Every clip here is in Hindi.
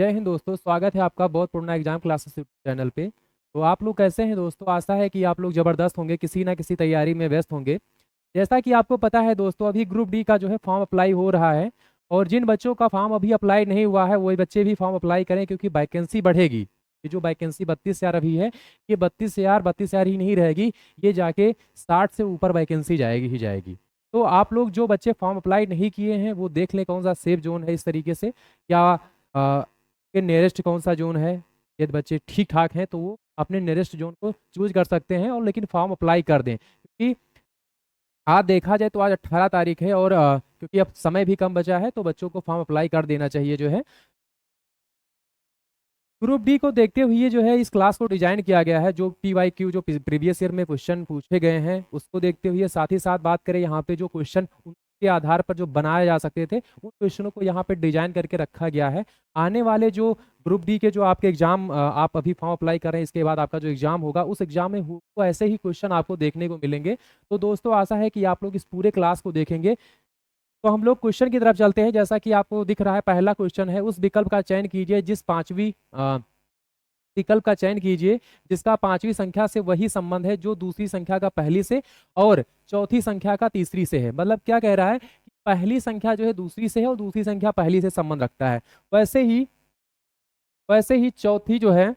जय हिंद दोस्तों, स्वागत है आपका बहुत पुराना एग्जाम क्लासेस चैनल पे। तो आप लोग कैसे हैं दोस्तों? आशा है कि आप लोग ज़बरदस्त होंगे, किसी ना किसी तैयारी में व्यस्त होंगे। जैसा कि आपको पता है दोस्तों, अभी ग्रुप डी का जो है फॉर्म अप्लाई हो रहा है। और जिन बच्चों का फॉर्म अभी अप्लाई नहीं हुआ है वही बच्चे भी फॉर्म अप्लाई करें, क्योंकि वैकेंसी बढ़ेगी। ये जो वैकेंसी 32,000 अभी है, ये 32,000 ही नहीं रहेगी, ये जाके 60 से ऊपर वैकेंसी जाएगी ही जाएगी। तो आप लोग जो बच्चे फॉर्म अप्लाई नहीं किए हैं वो देख लें कौन सा सेफ जोन है इस तरीके से, या के नियरेस्ट कौन सा जोन है। यदि बच्चे ठीक ठाक हैं तो वो अपने नियरेस्ट जोन को चूज कर सकते हैं, और लेकिन फॉर्म अप्लाई कर दें, क्योंकि आज देखा जाए तो आज 18 तारीख है, और क्योंकि अब समय भी कम बचा है तो बच्चों को फॉर्म अप्लाई कर देना चाहिए जो है। ग्रुप डी को देखते हुए जो है इस क्लास को डिजाइन किया गया है। जो PYQ जो प्रीवियस ईयर में क्वेश्चन पूछे गए हैं उसको देखते हुए, साथ ही साथ बात करें यहाँ पे जो क्वेश्चन उनके आधार पर जो बनाए जा सकते थे उन क्वेश्चनों को यहाँ पे डिजाइन करके रखा गया है। आने वाले जो ग्रुप डी के जो आपके एग्जाम, आप अभी फॉर्म अप्लाई कर रहे हैं, इसके बाद आपका जो एग्जाम होगा उस एग्जाम में तो ऐसे ही क्वेश्चन आपको देखने को मिलेंगे। तो दोस्तों आशा है कि आप लोग इस पूरे क्लास को देखेंगे। तो हम लोग क्वेश्चन की तरफ चलते हैं। जैसा कि आपको दिख रहा है, पहला क्वेश्चन है, उस विकल्प का चयन कीजिए जिस पांचवी विकल्प का चयन कीजिए जिसका पांचवी संख्या से वही संबंध है जो दूसरी संख्या का पहली से और चौथी संख्या का तीसरी से है। मतलब क्या कह रहा है कि पहली संख्या जो है दूसरी से है और दूसरी संख्या पहली से संबंध रखता है। वैसे ही चौथी जो है,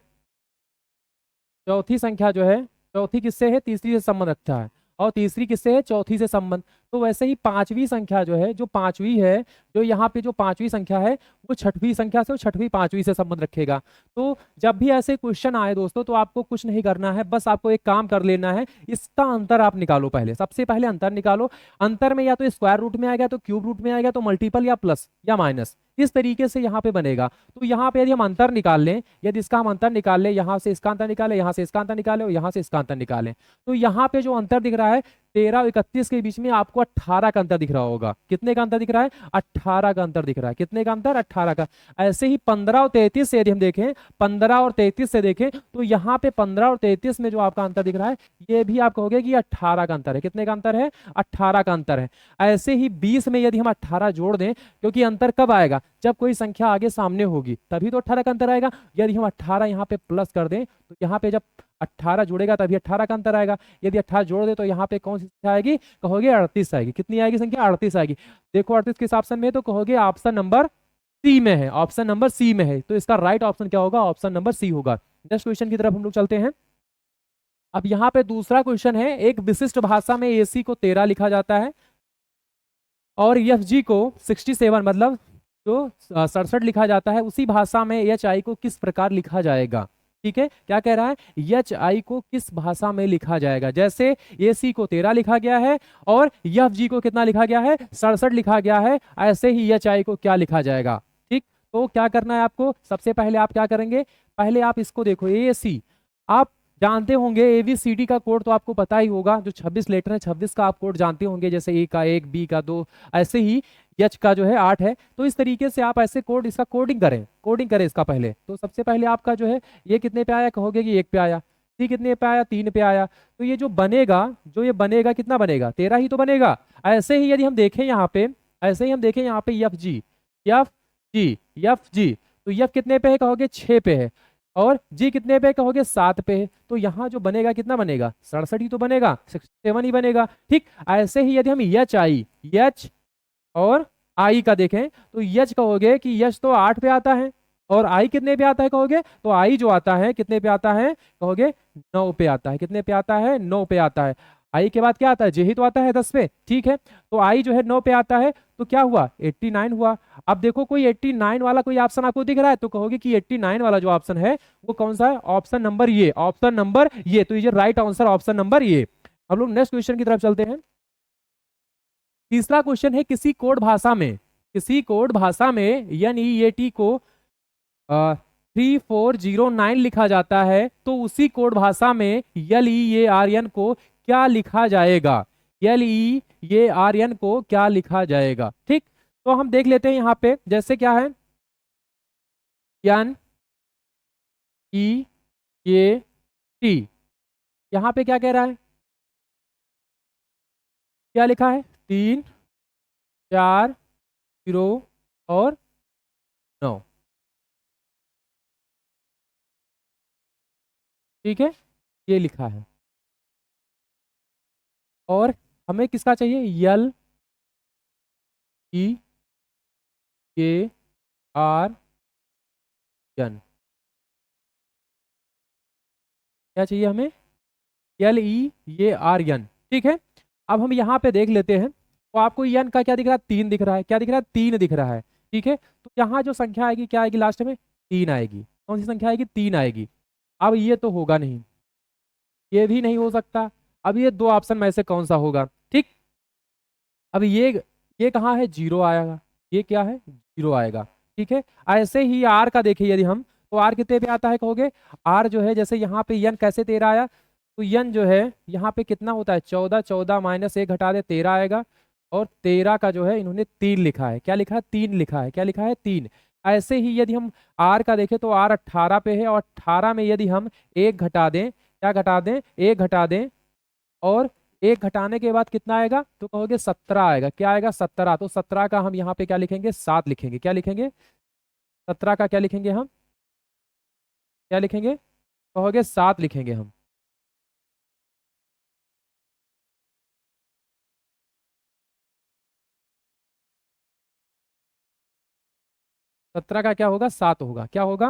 चौथी संख्या जो है, चौथी किससे है? तीसरी से संबंध रखता है। और तीसरी किससे है? चौथी से संबंध। तो वैसे ही पांचवी संख्या जो है, जो पांचवी है, जो यहाँ पे जो पांचवी संख्या है वो छठवीं संख्या से और छठवीं पांचवी से संबंध रखेगा। तो जब भी ऐसे क्वेश्चन आए दोस्तों तो आपको कुछ नहीं करना है, बस आपको एक काम कर लेना है, इसका अंतर आप निकालो। पहले सबसे पहले अंतर निकालो। अंतर में या तो स्क्वायर रूट में आएगा, तो क्यूब रूट में आएगा, तो मल्टीपल या प्लस या माइनस, इस तरीके से यहाँ पे बनेगा। तो यहाँ पे यदि हम अंतर निकाल लें, यदि इसका हम अंतर निकाल लें, यहाँ से इसका अंतर निकालें, यहाँ से इसका अंतर निकालें और यहाँ से इसका अंतर निकालें, तो यहाँ पे जो अंतर दिख रहा है 13 और 31 के बीच में आपको 18 का अंतर दिख रहा होगा। कितने का अंतर दिख रहा है? 18 का अंतर दिख रहा है। कितने का अंतर? 18 का। ऐसे ही 15 और 33 से यदि हम देखें, 15 और 33 से देखें, तो यहाँ पे 15 और 33 में जो आपका अंतर दिख रहा है ये भी आप कहोगे कि 18 का अंतर है। कितने का अंतर है? 18 का अंतर है। ऐसे ही 20 में यदि हम 18 जोड़ दें, क्योंकि अंतर कब आएगा? जब कोई संख्या आगे सामने होगी तभी तो 18 का अंतर आएगा। यदि हम 18 यहाँ पे प्लस कर दें तो यहाँ पे जब 18 जुड़ेगा तभी 18 का अंतर आएगा। यदि 18 जोड़ दे तो यहाँ पे कौन सी संख्या आएगी? कहोगे 38 आएगी। कितनी आएगी संख्या? 38 आएगी। देखो 38 किस ऑप्शन में है? तो कहोगे ऑप्शन नंबर सी में है। ऑप्शन नंबर सी में है, तो इसका राइट ऑप्शन क्या होगा? ऑप्शन नंबर सी होगा। नेक्स्ट क्वेश्चन की तरफ हम लोग चलते हैं। अब यहाँ पे दूसरा क्वेश्चन है, एक विशिष्ट भाषा में AC को 13 लिखा जाता है और FG को 67 मतलब जो 67 लिखा जाता है, उसी भाषा में HI को किस प्रकार लिखा जाएगा? ठीक है, क्या कह रहा है? HI को किस भाषा में लिखा जाएगा? जैसे AC को 13 लिखा गया है और FG को कितना लिखा गया है? 67 लिखा गया है, ऐसे ही HI को क्या लिखा जाएगा? ठीक, तो क्या करना है आपको? सबसे पहले आप क्या करेंगे? पहले आप इसको देखो, AC आप जानते होंगे, ABCD का कोड तो आपको पता ही होगा। जो 26 लेटर है 26 का आप कोड जानते होंगे, जैसे A का 1, B का 2, ऐसे ही H का जो है 8 है। तो इस तरीके से आप ऐसे कोड, इसका कोडिंग करें इसका पहले। तो सबसे पहले आपका जो है ये कितने पे आया? कहोगे कि 1 पे आया। C कितने पे आया? 3 पे आया। तो ये जो बनेगा, कितना बनेगा? 13 ही तो बनेगा। ऐसे ही यदि हम देखें यहाँ पे, FG, तो F कितने पे है? कहोगे 6 पे है। और G कितने पे? कहोगे 7 पे है। तो यहाँ जो बनेगा कितना बनेगा? 67 ही तो बनेगा, 67 ही बनेगा। ठीक, ऐसे ही यदि हम H और I का देखें, तो H कहोगे कि H तो 8 पे आता है, और I कितने पे आता है? कहोगे तो I जो आता है कितने पे आता है? कहोगे 9 पे आता है। कितने पे आता है? 9 पे आता है। I के बाद क्या आता है? J ही तो आता है 10 पे। ठीक है, तो I जो है 9 पे आता है, तो क्या हुआ? 89 हुआ। अब देखो कोई 89 वाला कोई ऑप्शन आपको दिख रहा है, तो कहोगे कि 89 वाला जो ऑप्शन है वो कौन सा है? ऑप्शन नंबर ये, ऑप्शन नंबर ये। तो ये राइट आंसर ऑप्शन नंबर ये। हम लोग नेक्स्ट क्वेश्चन की तरफ चलते हैं। तीसरा क्वेश्चन है, किसी कोड भाषा में NEAT को 3409 लिखा जाता है, तो उसी कोड भाषा में LEARN को क्या लिखा जाएगा? LEARN को क्या लिखा जाएगा? ठीक, तो हम देख लेते हैं यहाँ पे, जैसे क्या है, NEAT, यहाँ पे क्या कह रहा है? क्या लिखा है? 3, 4, 0 और 9। ठीक है, ये लिखा है। और हमें किसका चाहिए, यल ई के आर एन, क्या चाहिए हमें, एल ई ये आर एन। ठीक है, अब हम यहाँ पे देख लेते हैं, तो आपको एन का क्या दिख रहा है, 3 दिख रहा है, क्या दिख रहा है, 3 दिख रहा है। ठीक है, तो यहाँ जो संख्या आएगी क्या आएगी लास्ट में, 3 आएगी। कौन सी संख्या आएगी, 3 आएगी। अब ये तो होगा नहीं, ये भी नहीं हो सकता। अब ये दो ऑप्शन में से कौन सा होगा, ठीक। अब ये कहाँ है, 0 आएगा, ये क्या है, 0 आएगा। ठीक है, ऐसे ही आर का देखिए यदि हम, तो आर कितने पे आता है कहोगे, आर जो है जैसे यहाँ पे यन कैसे 13 आया, तो यन जो है यहाँ पे कितना होता है, 14, 14 माइनस 1 घटा दे 13 आएगा। और 13 का जो है इन्होंने 3 लिखा है, क्या लिखा है, 3 लिखा है, क्या लिखा है, 3। ऐसे ही यदि हम आर का देखें तो आर 18 पे है, और 18 में यदि हम 1 घटा दें, क्या घटा दें, 1 घटा दें, और 1 घटाने के बाद कितना आएगा, तो कहोगे 17 आएगा, क्या आएगा, 17। तो 17 का हम यहाँ पे क्या लिखेंगे, 7 लिखेंगे, क्या लिखेंगे, 17 का क्या लिखेंगे हम, क्या लिखेंगे, कहोगे 7 लिखेंगे हम। सत्रह का क्या होगा, 7 होगा, क्या होगा,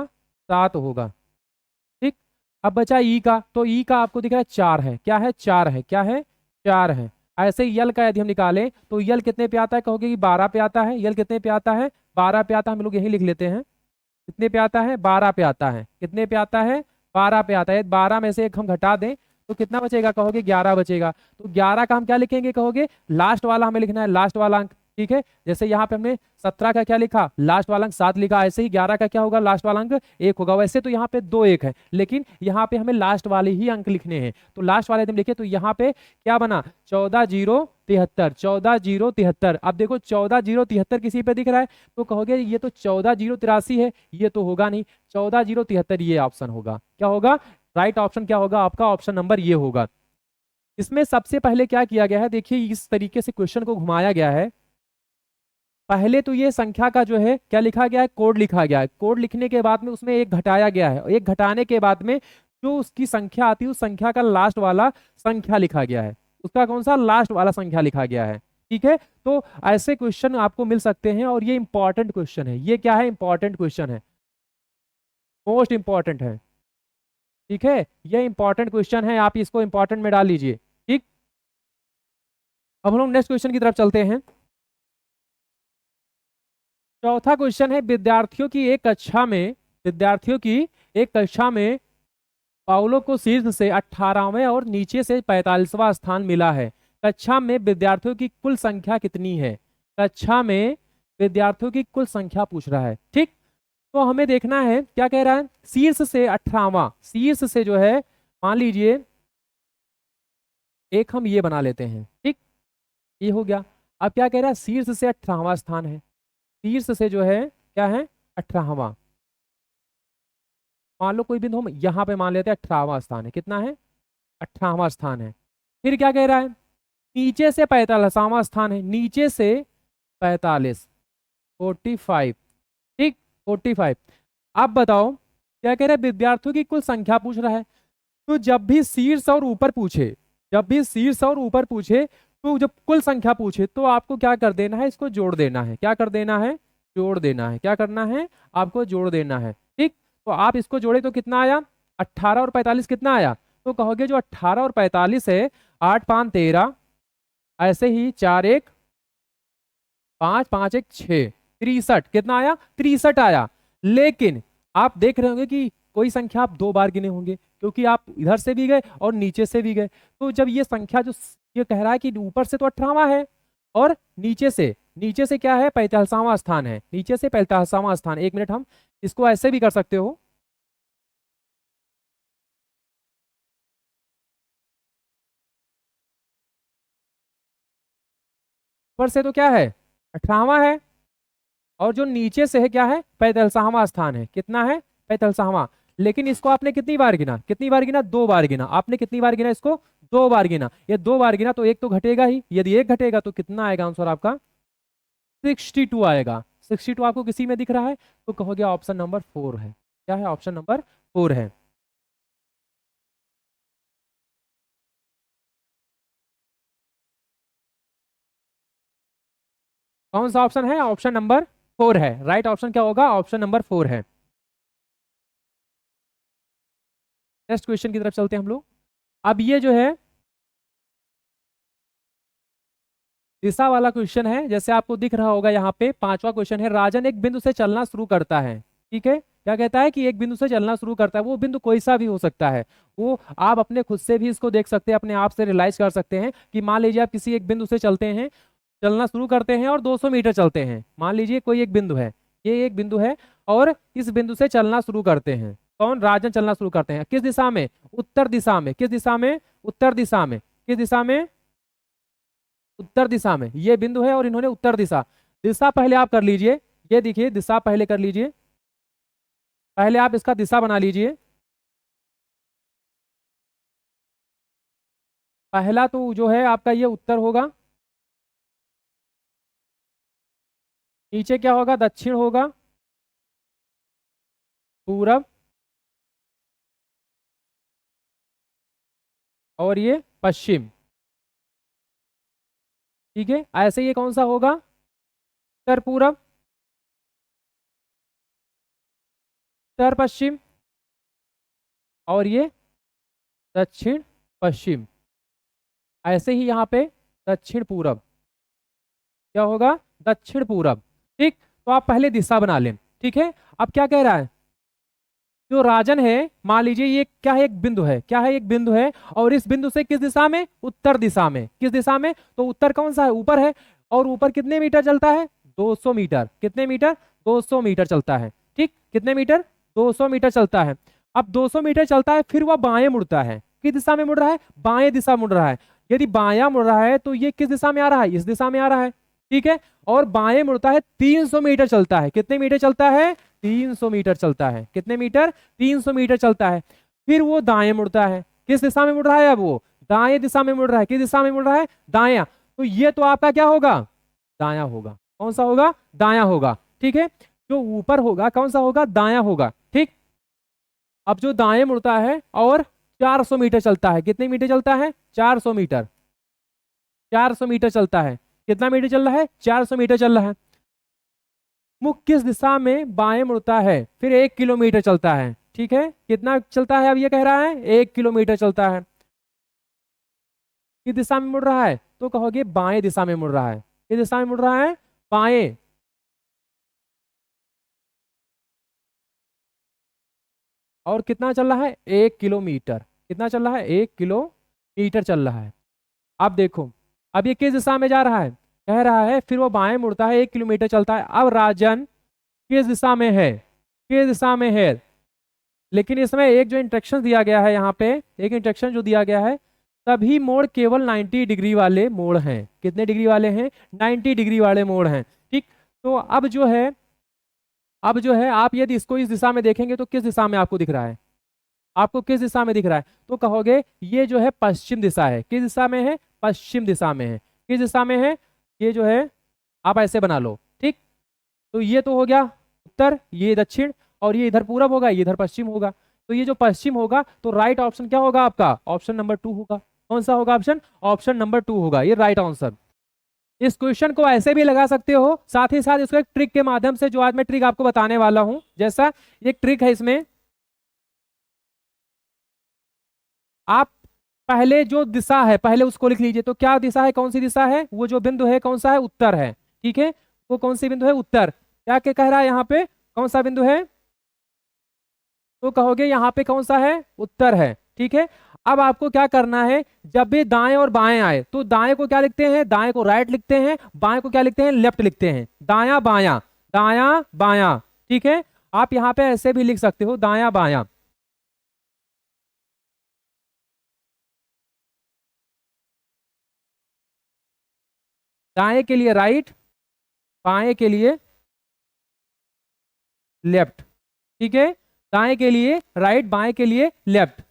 7 होगा। ठीक, अब बचा ई का, तो ई का आपको दिख रहा है 4 है, क्या है, 4 है, क्या है, 4 है। ऐसे ही यल का यदि हम निकालें तो यल कितने पे आता है, कहोगे कि 12 पे आता है। यल कितने पे आता है, 12 पे आता है, हम लोग यही लिख लेते हैं। कितने पे आता है, 12 पे आता है, कितने पे आता है, 12 पे आता है। 12 में से एक हम घटा दें तो कितना बचेगा, कहोगे 11 बचेगा। तो 11 का हम क्या लिखेंगे, कहोगे लास्ट वाला हमें लिखना है, लास्ट वाला अंक। ठीक है, जैसे यहाँ पे हमने 17 का क्या लिखा, लास्ट वाला अंक 7 लिखा, ऐसे ही 11 का क्या होगा, लास्ट वाला अंक 1 होगा। वैसे तो यहाँ पे 2 1 है, लेकिन यहाँ पे हमें लास्ट वाले ही अंक लिखने हैं, तो लास्ट वाले हम लिखे, तो यहाँ पे क्या बना, 14,073, 14,073। अब देखो 14,073 किसी पे दिख रहा है, तो कहोगे ये तो 14,083 है, ये तो होगा नहीं, 14,073 ये ऑप्शन होगा, क्या होगा, राइट ऑप्शन क्या होगा आपका, ऑप्शन नंबर ये होगा। इसमें सबसे पहले क्या किया गया है, देखिए इस तरीके से क्वेश्चन को घुमाया गया है। पहले तो ये संख्या का जो है क्या लिखा गया है, कोड लिखा गया है। कोड लिखने के बाद में उसमें एक घटाया गया है, एक घटाने के बाद में जो उसकी संख्या आती है उस संख्या का लास्ट वाला संख्या लिखा गया है, उसका कौन सा, लास्ट वाला संख्या लिखा गया है। ठीक है, तो ऐसे क्वेश्चन आपको मिल सकते हैं, और ये इंपॉर्टेंट क्वेश्चन है, ये क्या है, इंपॉर्टेंट क्वेश्चन है, मोस्ट इंपॉर्टेंट है। ठीक है, ये इंपॉर्टेंट क्वेश्चन है, आप इसको इंपॉर्टेंट में डाल लीजिए। ठीक, अब हम लोग नेक्स्ट क्वेश्चन की तरफ चलते हैं। चौथा क्वेश्चन है, विद्यार्थियों की एक कक्षा में पाउलो को शीर्ष से 18वें और नीचे से 45वां स्थान मिला है। कक्षा में विद्यार्थियों की कुल संख्या कितनी है, कक्षा में विद्यार्थियों की कुल संख्या पूछ रहा है। ठीक, तो हमें देखना है क्या कह रहा है, शीर्ष से 18वां, शीर्ष से जो है मान लीजिए एक हम ये बना लेते हैं। ठीक, ये हो गया। अब क्या कह रहा है, शीर्ष से 18वां स्थान है, शीर्ष से जो है क्या है, 18वां। मान लो कोई बिंदु हम यहाँ पे मान लेते हैं 18वां स्थान है, कितना है, 18वां स्थान है। फिर क्या कह रहा है, नीचे से 45वां स्थान है, नीचे से 45, 45। ठीक, 45। अब बताओ क्या कह रहा है, विद्यार्थियों की कुल संख्या पूछ रहा है। तो जब भी शीर्ष और ऊपर पूछे, जब भी शीर्ष और ऊपर पूछे, तो जब कुल संख्या पूछे तो आपको क्या कर देना है, इसको जोड़ देना है, क्या कर देना है, जोड़ देना है, क्या करना है, आपको जोड़ देना है। ठीक, तो आप इसको जोड़े तो कितना आया, 18 और 45 कितना आया, तो कहोगे जो 18 और 45 है, 8 5 13, ऐसे ही 4 1 5 5 1 6, 63 कितना आया, 63 आया। लेकिन आप देख रहे होंगे कि कोई संख्या आप 2 बार गिने होंगे, क्योंकि आप इधर से भी गए और नीचे से भी गए। तो जब ये संख्या जो ये कह रहा है कि ऊपर से तो 18वां है, और नीचे से क्या है, 45वां स्थान है, नीचे से 45वां स्थान। 1 मिनट, हम इसको ऐसे भी कर सकते हो, ऊपर से तो क्या है, 18वां है, और जो नीचे से है क्या है, 45वां स्थान है, कितना है, 45वां। लेकिन इसको आपने कितनी बार गिना, कितनी बार गिना, 2 बार गिना। आपने कितनी बार गिना इसको, 2 बार गिना। ये 2 बार गिना तो एक तो घटेगा ही, यदि एक घटेगा तो कितना आएगा आंसर आपका, 62 आएगा। 62 आपको किसी में दिख रहा है, तो कहोगे ऑप्शन नंबर 4 है, क्या है, ऑप्शन नंबर 4 है। कौन सा ऑप्शन है? ऑप्शन नंबर 4 है। राइट ऑप्शन क्या होगा? ऑप्शन नंबर 4 है। नेक्स्ट क्वेश्चन की तरफ चलते हैं हम लोग। अब ये जो है दिशा वाला क्वेश्चन है। जैसे आपको दिख रहा होगा यहाँ पे 5वां क्वेश्चन है, राजन एक बिंदु से चलना शुरू करता है। ठीक है, क्या कहता है कि एक बिंदु से चलना शुरू करता है। वो बिंदु कोई सा भी हो सकता है, वो आप अपने खुद से भी इसको देख सकते हैं, अपने आप से रियलाइज कर सकते हैं कि मान लीजिए आप किसी एक बिंदु से चलते हैं, चलना शुरू करते हैं और 200 मीटर चलते हैं। मान लीजिए कोई एक बिंदु है, ये एक बिंदु है और इस बिंदु से चलना शुरू करते हैं। कौन? राजन चलना शुरू करते हैं। किस दिशा में? उत्तर दिशा में। किस दिशा में? उत्तर दिशा में। किस दिशा में? उत्तर दिशा में। ये बिंदु है और इन्होंने उत्तर दिशा, दिशा पहले आप कर लीजिए। ये देखिए दिशा पहले कर लीजिए, पहले आप इसका दिशा बना लीजिए। पहला तो जो है आपका ये उत्तर होगा, नीचे क्या होगा? दक्षिण होगा, पूरब, और ये पश्चिम। ठीक है, ऐसे ये कौन सा होगा? उत्तर पूरब, उत्तर पश्चिम, और ये दक्षिण पश्चिम। ऐसे ही यहाँ पे दक्षिण पूरब, क्या होगा? दक्षिण पूरब। ठीक, तो आप पहले दिशा बना लें। ठीक है, अब क्या कह रहा है? जो राजन है, मान लीजिए ये क्या है? एक बिंदु है। क्या है? एक बिंदु है और इस बिंदु से किस दिशा में? उत्तर दिशा में। किस दिशा में? तो उत्तर कौन सा है? ऊपर है। और ऊपर कितने मीटर चलता है? 200 मीटर। कितने मीटर? 200 मीटर चलता है। ठीक, कितने मीटर? 200 मीटर चलता है। अब 200 मीटर चलता है, फिर वह बाएं मुड़ता है। किस दिशा में मुड़ रहा है? बाएं दिशा मुड़ रहा है। यदि बायां मुड़ रहा है तो ये किस दिशा में आ रहा है? इस दिशा में आ रहा है। ठीक है, और बाएं मुड़ता है, 300 मीटर चलता है। कितने मीटर चलता है? 300 मीटर चलता है। कितने मीटर? 300 मीटर चलता है। फिर वो दाएं मुड़ता है। किस दिशा में मुड़ रहा है? अब वो दाएं दिशा में मुड़ रहा है। किस दिशा में मुड़ रहा है? दायां। तो ये तो आपका क्या होगा? दायां होगा। कौन सा होगा? दायां होगा। ठीक है, जो ऊपर होगा कौन सा होगा? दायां होगा। ठीक, अब जो दाएं मुड़ता है और 400 मीटर चलता है। कितने मीटर चलता है? 400 मीटर। 400 मीटर चलता है। कितना मीटर चल रहा है? 400 मीटर चल रहा है। मुख किस दिशा में बाएं मुड़ता है? फिर 1 किलोमीटर चलता है। ठीक है, कितना चलता है? अब ये कह रहा है 1 किलोमीटर चलता है। किस दिशा में मुड़ रहा है? तो कहोगे बाएं दिशा में मुड़ रहा है। किस दिशा में मुड़ रहा है? बाएं। और कितना चल रहा है? 1 किलोमीटर। कितना चल रहा है? 1 किलोमीटर चल रहा है। अब देखो, अब ये किस दिशा में जा रहा है? कह रहा है फिर वो बाएं मुड़ता है, 1 किलोमीटर चलता है। अब राजन किस दिशा में है? किस दिशा में है? लेकिन इसमें एक जो इंस्ट्रक्शन दिया गया है, यहाँ पे एक इंस्ट्रक्शन जो दिया गया है, सभी मोड़ केवल 90 डिग्री वाले मोड़ हैं। कितने डिग्री वाले हैं? 90 डिग्री वाले मोड़ हैं। ठीक, तो अब जो है, अब जो है आप यदि इसको इस दिशा में देखेंगे तो किस दिशा में आपको दिख रहा है? आपको किस दिशा में दिख रहा है? तो कहोगे ये जो है पश्चिम दिशा है। किस दिशा में है? पश्चिम दिशा में है। किस दिशा में है? ये जो है आप ऐसे बना लो। ठीक, तो ये तो हो गया उत्तर, ये दक्षिण, और ये इधर पूरब होगा, ये इधर पश्चिम होगा। तो ये जो पश्चिम होगा, तो राइट ऑप्शन क्या होगा आपका? ऑप्शन नंबर 2 होगा। कौन सा होगा ऑप्शन? ऑप्शन नंबर 2 होगा, ये राइट आंसर। इस क्वेश्चन को ऐसे भी लगा सकते हो, साथ ही साथ इसको एक ट्रिक के माध्यम से, जो आज मैं ट्रिक आपको बताने वाला हूं, जैसा एक ट्रिक है इसमें, आप पहले जो दिशा है पहले उसको लिख लीजिए। तो क्या दिशा है? कौन सी दिशा है? वो जो बिंदु है कौन सा है? उत्तर है। ठीक है, वो कौन सी बिंदु है? उत्तर। क्या क्या कह रहा है यहाँ पे? कौन सा बिंदु है? तो कहोगे यहाँ पे कौन सा है? उत्तर है। ठीक है, अब आपको क्या करना है, जब भी दाएं और बाएं आए तो दाएं को क्या लिखते हैं? दाएं को राइट लिखते हैं, बाएं को क्या लिखते हैं? लेफ्ट लिखते हैं। दाया बाया, दाया बाया। ठीक है, आप यहाँ पे ऐसे भी लिख सकते हो, दाया बाया। दाएं के लिए राइट, बाएं के लिए लेफ्ट। ठीक है, दाएं के लिए राइट, बाएं के लिए लेफ्ट।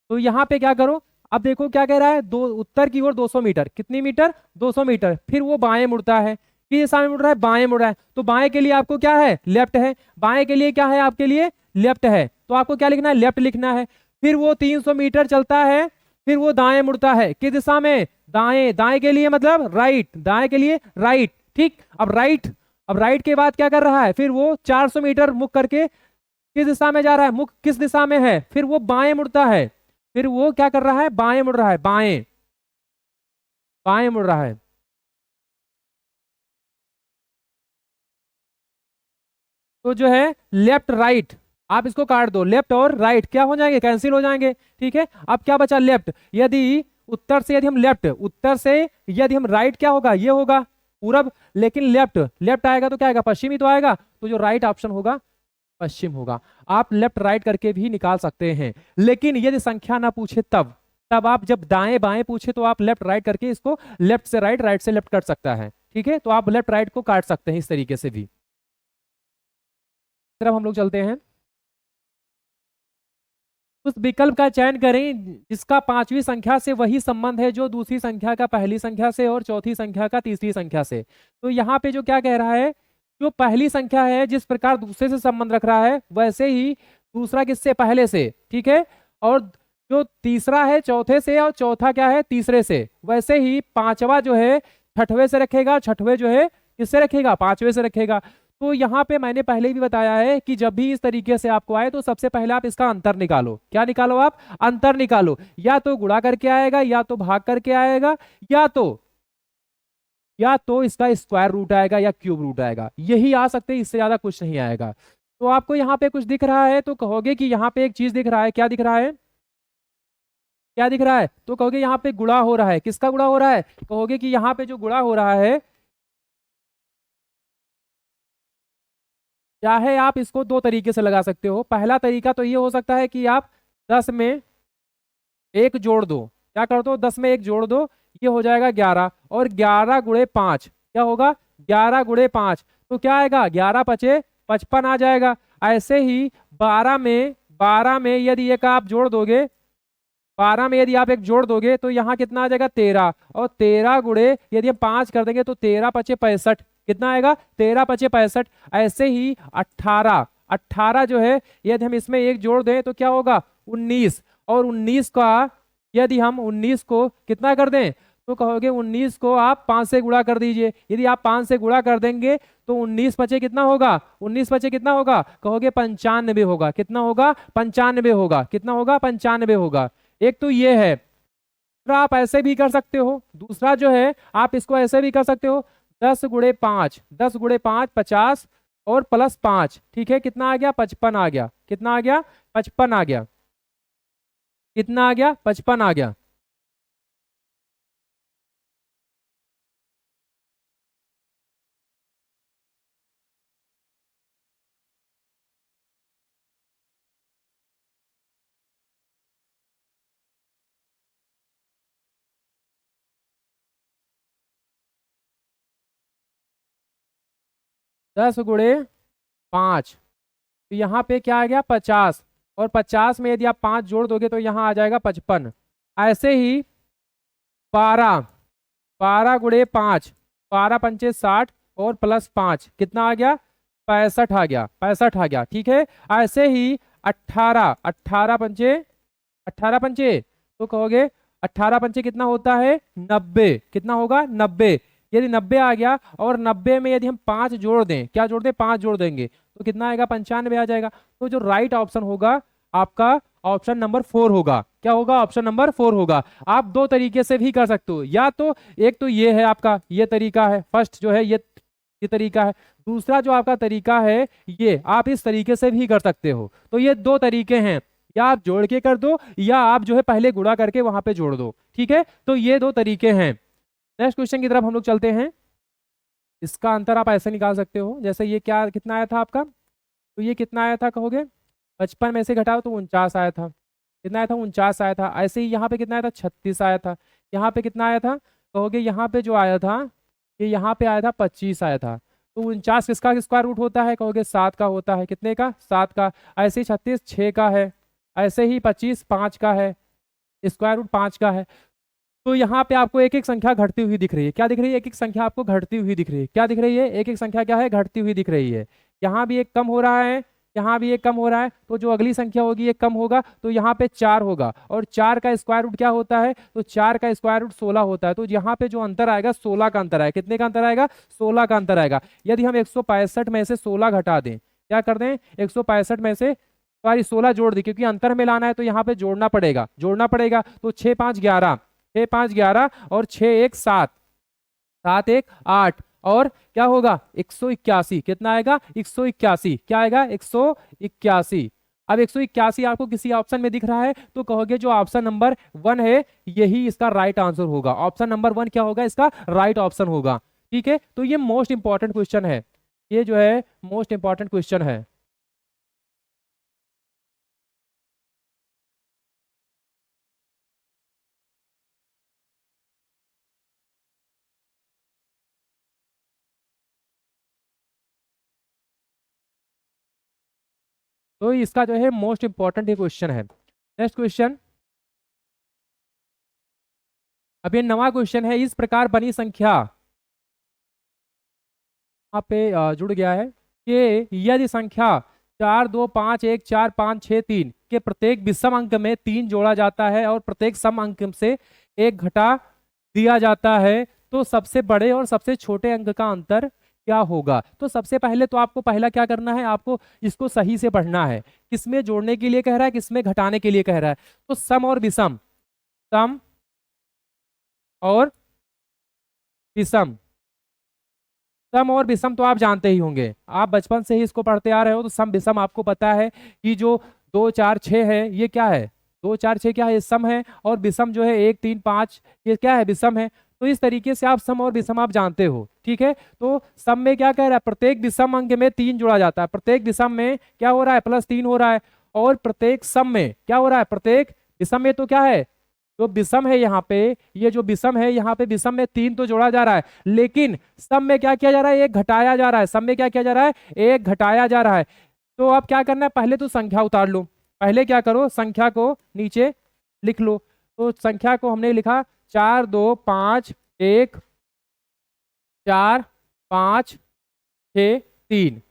तो यहां पे क्या करो, अब देखो क्या कह रहा है, दो उत्तर की ओर 200 मीटर। कितनी मीटर? 200 मीटर। फिर वो बाएं मुड़ता है। किस दिशा में मुड़ रहा है? बाएं मुड़ रहा है। तो बाएं के लिए आपको क्या है? लेफ्ट है। बाएं के लिए क्या है? आपके लिए लेफ्ट है। तो आपको क्या लिखना है? लेफ्ट लिखना है। फिर वो 300 मीटर चलता है, फिर वो दाएं मुड़ता है, किस दिशा में? दाएं। दाएं के लिए मतलब राइट, दाएं के लिए राइट, ठीक। अब राइट के बाद क्या कर रहा है? फिर वो 400 मीटर मुख करके किस दिशा में जा रहा है? मुख किस दिशा में है? फिर वो बाएं मुड़ता है, फिर वो क्या कर रहा है? बाएं मुड़ रहा है, बाएं, बाएं मुड़ रहा है। तो जो है लेफ्ट राइट, आप इसको काट दो, लेफ्ट और राइट क्या हो जाएंगे? कैंसिल हो जाएंगे, ठीक है। अब क्या बचा? लेफ्ट। यदि उत्तर से यदि हम लेफ्ट, उत्तर से यदि हम राइट, क्या होगा? ये होगा पूरब, लेकिन लेफ्ट, लेफ्ट आएगा तो क्या आएगा? पश्चिमी तो आएगा, तो जो राइट ऑप्शन होगा पश्चिम होगा। आप लेफ्ट राइट करके भी निकाल सकते हैं, लेकिन यदि संख्या ना पूछे तब, तब आप जब दाएं बाएं पूछे तो आप लेफ्ट राइट करके इसको लेफ्ट से राइट, राइट से लेफ्ट कर सकता है, ठीक है। तो आप लेफ्ट राइट को काट सकते हैं इस तरीके से भी। तरफ हम लोग चलते हैं। उस विकल्प का चयन करें जिसका पांचवी संख्या से वही संबंध है जो दूसरी संख्या का पहली संख्या से और चौथी संख्या का तीसरी संख्या से। तो यहाँ पे जो क्या कह रहा है, जो पहली संख्या है जिस प्रकार दूसरे से संबंध रख रहा है वैसे ही दूसरा किससे? पहले से, ठीक है। और जो तीसरा है चौथे से और चौथा क्या है? तीसरे से। वैसे ही पांचवा जो है छठवें से रखेगा, छठवें जो है किससे रखेगा? पांचवें से रखेगा। तो यहाँ पे मैंने पहले भी बताया है कि जब भी इस तरीके से आपको आए तो सबसे पहले आप इसका अंतर निकालो। क्या निकालो? आप अंतर निकालो। या तो गुणा करके आएगा, या तो भाग करके आएगा, या तो इसका स्क्वायर रूट आएगा या क्यूब रूट आएगा, यही आ सकते हैं, इससे ज्यादा कुछ नहीं आएगा। तो आपको यहाँ पे कुछ दिख रहा है तो कहोगे कि यहाँ पे एक चीज दिख रहा है। क्या दिख रहा है? क्या दिख रहा है? तो कहोगे यहाँ पे गुणा हो रहा है। किसका गुणा हो रहा है? कहोगे कि यहाँ पे जो गुणा हो रहा है, चाहे आप इसको दो तरीके से लगा सकते हो। पहला तरीका तो ये हो सकता है कि आप 10 में एक जोड़ दो। क्या कर दो? 10 में एक जोड़ दो, ये हो जाएगा 11, और 11 गुणे 5 क्या होगा? 11 गुणे 5 तो क्या आएगा? 11 पचे 55 आ जाएगा। ऐसे ही 12 में यदि एक आप जोड़ दोगे, 12 में यदि आप एक जोड़ दोगे तो यहाँ कितना आ जाएगा? 13, और 13 गुणे यदि हम 5 कर देंगे तो 13 पचे 65, कितना आएगा? 13 पचे 65। ऐसे ही 18, 18 जो है यदि हम इसमें एक जोड़ दें तो क्या होगा? 19, और 19 का यदि हम 19 को कितना कर दें तो कहोगे 19 को आप 5 से गुणा कर दीजिए। यदि आप 5 से गुणा कर देंगे तो 19 पचे कितना होगा? 19 पचे कितना होगा? कहोगे 95 होगा। कितना होगा? 95 होगा। कितना होगा? 95 होगा। एक तो ये है। दूसरा आप ऐसे भी कर सकते हो, दूसरा जो है आप इसको ऐसे भी कर सकते हो, 10 गुणे 5, 10 गुणे 5 50 और प्लस 5, ठीक है। कितना आ गया? 55 आ गया। कितना आ गया? 55 आ गया। कितना आ गया? 55 आ गया। 10 गुणे 5 तो यहाँ पे क्या आ गया? 50, और 50 में यदि आप 5 जोड़ दोगे तो यहाँ आ जाएगा 55। ऐसे ही 12, 12 गुणे 5, 12 पंचे 60 और प्लस 5 कितना आ गया? 65 आ गया। 65 आ गया, ठीक है। ऐसे ही 18, 18 पंचे 18 पंचे तो कहोगे 18 पंचे कितना होता है? 90। कितना होगा? 90। यदि 90 आ गया और 90 में यदि हम 5 जोड़ दें, क्या जोड़ दें? 5 जोड़ देंगे तो कितना आएगा? 95 आ जाएगा। तो जो राइट ऑप्शन होगा आपका ऑप्शन नंबर 4 होगा। क्या होगा? ऑप्शन नंबर 4 होगा। आप दो तरीके से भी कर सकते हो, या तो एक तो ये है आपका, ये तरीका है फर्स्ट जो है, ये तरीका है। दूसरा जो आपका तरीका है ये आप इस तरीके से भी कर सकते हो। तो ये दो तरीके हैं, या आप जोड़ के कर दो या आप जो है पहले गुणा करके वहां पे जोड़ दो, ठीक है। तो ये दो तरीके हैं। नेक्स्ट क्वेश्चन की तरफ हम लोग चलते हैं। इसका अंतर आप ऐसे निकाल सकते हो, जैसे ये क्या कितना आया था आपका? तो ये कितना आया था कहोगे? 55 में से घटाओ तो 49 आया था। कितना आया था? 49 आया था। ऐसे ही यहाँ पे कितना आया था? 36 आया था। यहाँ पे कितना आया था कहोगे? यहाँ पे जो आया था ये यहाँ पे आया था 25 आया था। तो 49 किसका स्क्वायर रूट होता है कहोगे? 7 का होता है। कितने का? 7 का। ऐसे ही 36 6 का है। ऐसे ही 25 5 का है, स्क्वायर रूट 5 का है। तो यहाँ पे आपको एक एक संख्या घटती हुई दिख रही है। क्या दिख रही है? एक एक संख्या आपको घटती हुई दिख रही है। क्या दिख रही है? एक एक संख्या क्या है? घटती हुई दिख रही है। यहाँ भी एक कम हो रहा है, यहाँ भी एक कम हो रहा है, तो जो अगली संख्या होगी एक कम होगा, तो यहाँ पे 4 होगा। और 4 का स्क्वायर रूट क्या होता है? तो 4 का स्क्वायर रूट 16 होता है। तो यहाँ पे जो अंतर आएगा 16 का अंतर आएगा। कितने का अंतर आएगा? 16 का अंतर आएगा। यदि हम 165 में से 16 घटा दें, क्या कर दें? 165 में से सॉरी 16 जोड़ दी, क्योंकि अंतर में लाना है तो यहाँ पे जोड़ना पड़ेगा, जोड़ना पड़ेगा। तो 6 5 11, 6 5 11 और 6 1 7, 7 1 8 और क्या होगा? 181। कितना आएगा? 181। क्या आएगा? 181। अब 181 आपको किसी ऑप्शन में दिख रहा है तो कहोगे जो ऑप्शन नंबर 1 है यही इसका राइट आंसर होगा। ऑप्शन नंबर 1 क्या होगा? इसका राइट ऑप्शन होगा। ठीक है, तो ये मोस्ट इंपॉर्टेंट क्वेश्चन है, ये जो है मोस्ट इंपॉर्टेंट क्वेश्चन है। तो इसका जो है मोस्ट इंपॉर्टेंट ये क्वेश्चन है। नेक्स्ट क्वेश्चन, अब ये नवा क्वेश्चन है। इस प्रकार बनी संख्या, यहाँ पे जुड़ गया है कि यदि संख्या 4 2 5 1 4 5 6 3 के प्रत्येक विषम अंक में 3 जोड़ा जाता है और प्रत्येक सम अंक से 1 घटा दिया जाता है, तो सबसे बड़े और सबसे छोटे अंक का अंतर क्या होगा? तो सबसे पहले तो आपको पहला क्या करना है? आपको इसको सही से पढ़ना है। किसमें जोड़ने के लिए कह रहा है, किसमें घटाने के लिए कह रहा है? तो सम और विषम, सम और विषम, सम और विषम तो आप जानते ही होंगे, आप बचपन से ही इसको पढ़ते आ रहे हो। तो सम विषम आपको पता है कि जो 2 4 6 है ये क्या है? 2 4 6 क्या है? ये सम है। और विषम जो है 1 3 5 ये क्या है? विषम है। तो इस तरीके से आप सम और विषम आप जानते हो। ठीक है, तो सम में क्या कह रहा है? प्रत्येक विषम अंक में 3 जोड़ा जाता है। प्रत्येक विषम में क्या हो रहा है? +3 हो रहा है। और प्रत्येक सम में क्या हो रहा है? प्रत्येक विषम में तो क्या है? जो विषम है यहाँ पे, ये जो विषम है यहाँ पे विषम में 3 तो जोड़ा जा रहा है, लेकिन सम में क्या किया जा रहा है? 1 घटाया जा रहा है। सम में क्या किया जा रहा है? 1 घटाया जा रहा है। तो अब क्या करना है? पहले तो संख्या उतार लो। पहले क्या करो? संख्या को नीचे लिख लो। तो संख्या को हमने लिखा 4 2 5 1 4 5 6 3,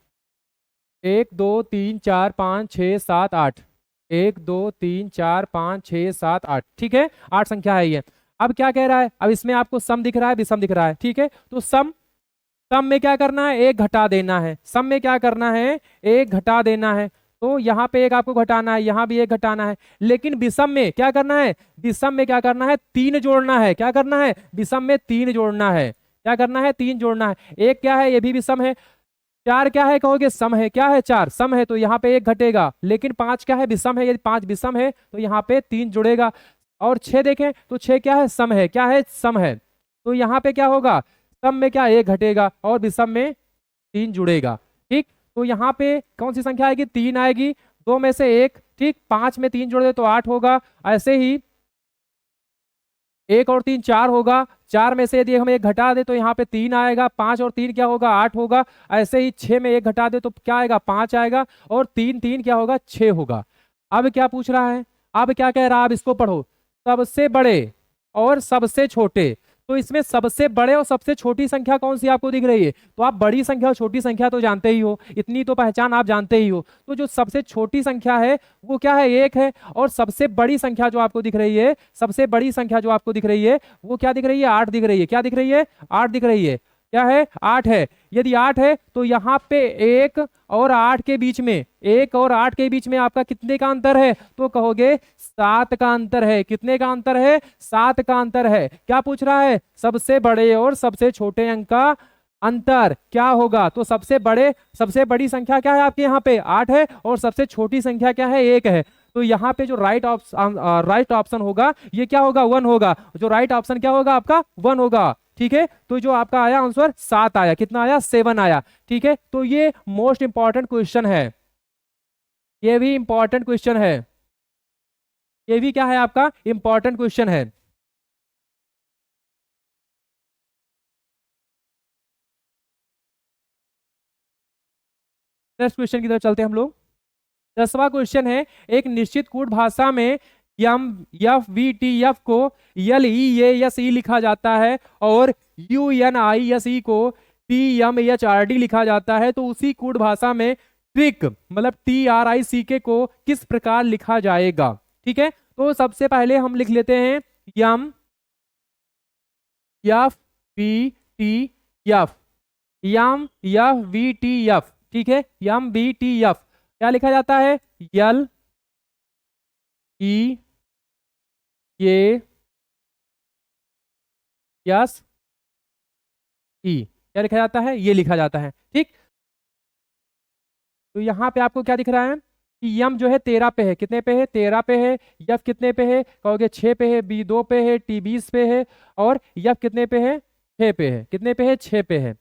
1 2 3 4 5 6 7 8, 1 2 3 4 5 6 7 8। ठीक है, 8 संख्या है ये। अब क्या कह रहा है? अब इसमें आपको सम दिख रहा है, विषम दिख रहा है। ठीक है, तो सम, सम में क्या करना है? 1 घटा देना है। सम में क्या करना है? 1 घटा देना है। तो यहाँ पे 1 आपको घटाना है, यहाँ भी 1 घटाना है। लेकिन विषम में क्या करना है? विषम में क्या करना है? 3 जोड़ना है। क्या करना है? विषम में 3 जोड़ना है। क्या करना है? 3 जोड़ना है। 1 क्या है? ये भी विषम है। 4 क्या है? कहोगे सम है। क्या है? 4 सम है, तो यहाँ पे 1 घटेगा। लेकिन 5 क्या है? विषम है। यदि 5 विषम है तो यहाँ पे 3 जुड़ेगा। और 6 देखें तो 6 क्या है? सम है। क्या है? सम है। तो यहाँ पे क्या होगा? सम में क्या? 1 घटेगा और विषम में 3 जुड़ेगा। ठीक, तो यहाँ पे कौन सी संख्या आएगी? 3 आएगी। 2 में से 1, ठीक, 5 में 3 जोड़ दे तो 8 होगा। ऐसे ही 1 और 3 4 होगा। 4 में से यदि हम 1 घटा दे तो यहाँ पे 3 आएगा। 5 और 3 क्या होगा? 8 होगा। ऐसे ही 6 में 1 घटा दे तो क्या आएगा? 5 आएगा। और 3 3 क्या होगा? 6 होगा। अब क्या पूछ रहा है? अब क्या कह रहा है? अब इसको पढ़ो। सबसे बड़े और सबसे छोटे। तो इसमें सबसे बड़े और सबसे छोटी संख्या कौन सी आपको दिख रही है? तो आप बड़ी संख्या और छोटी संख्या तो जानते ही हो, इतनी तो पहचान आप जानते ही हो। तो जो सबसे छोटी संख्या है वो क्या है? 1 है। और सबसे बड़ी संख्या जो आपको दिख रही है, सबसे बड़ी संख्या जो आपको दिख रही है वो क्या दिख रही है? 8 दिख रही है। क्या दिख रही है? 8 दिख रही है। क्या है? 8 है। यदि 8 है तो यहाँ पे 1 और 8 के बीच में, 1 और 8 के बीच में आपका कितने का अंतर है? तो कहोगे 7 का अंतर है। कितने का अंतर है? 7 का अंतर है। क्या पूछ रहा है? सबसे बड़े और सबसे छोटे अंक का अंतर क्या होगा? तो सबसे बड़े, सबसे बड़ी संख्या क्या है आपके यहाँ पे? 8 है। और सबसे छोटी संख्या क्या है? 1 है। तो यहाँ पे जो राइट ऑप्शन होगा ये क्या होगा? 1 होगा। जो राइट ऑप्शन क्या होगा आपका? 1 होगा। ठीक है, तो जो आपका आया आंसर 7 आया। कितना आया? 7 आया। ठीक है, तो ये मोस्ट इंपॉर्टेंट क्वेश्चन है, ये भी इंपॉर्टेंट क्वेश्चन है, ये भी क्या है आपका? इंपॉर्टेंट क्वेश्चन है। नेक्स्ट क्वेश्चन की तरफ चलते हैं हम लोग। 10वां क्वेश्चन है, एक निश्चित कूट भाषा में यम एफ वी टी एफ को एल ई एस ई लिखा जाता है और U N I S E को T M H R D लिखा जाता है। तो उसी कूट भाषा में ट्रिक मतलब TRICK को किस प्रकार लिखा जाएगा। ठीक है, तो सबसे पहले हम लिख लेते हैं यम एफ वी टी एफ, यम एफ वी टी एफ। ठीक है, यम बी टी एफ क्या लिखा जाता है, यल ई ए यस ई, क्या लिखा जाता है, ये लिखा जाता है। ठीक, तो यहाँ पे आपको क्या दिख रहा है कि यम जो है 13 पे है, कितने पे है, 13 पे है। यफ कितने पे है, कहोगे 6 पे है। बी 2 पे है। टी 20 पे है। और यफ कितने पे है, 6 पे है। कितने पे है, 6 पे है।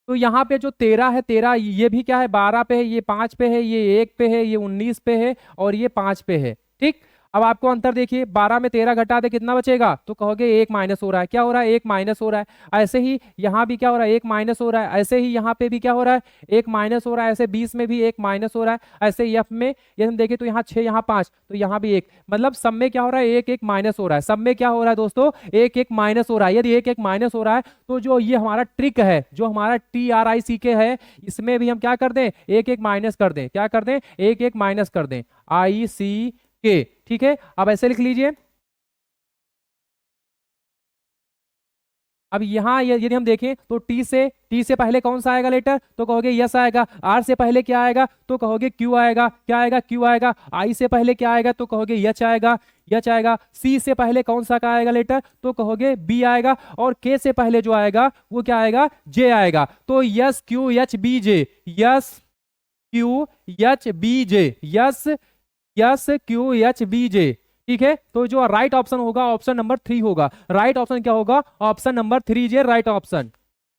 तो यहाँ पे जो 13 है, 13 ये भी क्या है, 12 पे है, ये 5 पे है, ये 1 पे है, ये 19 पे है और ये 5 पे है। ठीक, अब आपको अंतर देखिए, 12 में 13 घटा दे कितना बचेगा, तो कहोगे 1 माइनस हो रहा है। क्या हो रहा है, 1 माइनस हो रहा है। ऐसे ही यहाँ भी क्या हो रहा है, 1 माइनस हो रहा है। ऐसे ही यहाँ पे भी क्या हो रहा है, 1 माइनस हो रहा है। ऐसे 20 में भी 1 माइनस हो रहा है। ऐसे एफ में ये हम देखें तो यहाँ 6, यहाँ 5, तो यहाँ भी 1, मतलब सब में क्या हो रहा है, 1 1 माइनस हो रहा है। सब में क्या हो रहा है दोस्तों, 1 1 माइनस हो रहा है। यदि 1 1 माइनस हो रहा है तो जो ये हमारा ट्रिक है, जो हमारा TRICK है, इसमें भी हम क्या कर दें, 1 1 माइनस कर दें। क्या कर दें, 1 1 माइनस कर दें, ICK। ठीक है, अब ऐसे लिख लीजिए। अब यहाँ यदि हम देखें तो टी से पहले कौन सा आएगा लेटर, तो कहोगे यस आएगा। आर से पहले क्या आएगा, तो कहोगे क्यू आएगा। क्या आएगा, क्यू आएगा। आई से पहले क्या आएगा, तो कहोगे यच आएगा, यच आएगा। सी से पहले कौन सा का आएगा लेटर, तो कहोगे बी आएगा। और के से पहले जो आएगा वो क्या आएगा, जे आएगा। तो S Q H B J, S Q H B J, S S Q H B J. ठीक है, तो जो राइट ऑप्शन होगा ऑप्शन नंबर 3 होगा। राइट ऑप्शन क्या होगा, option number 3 J right option.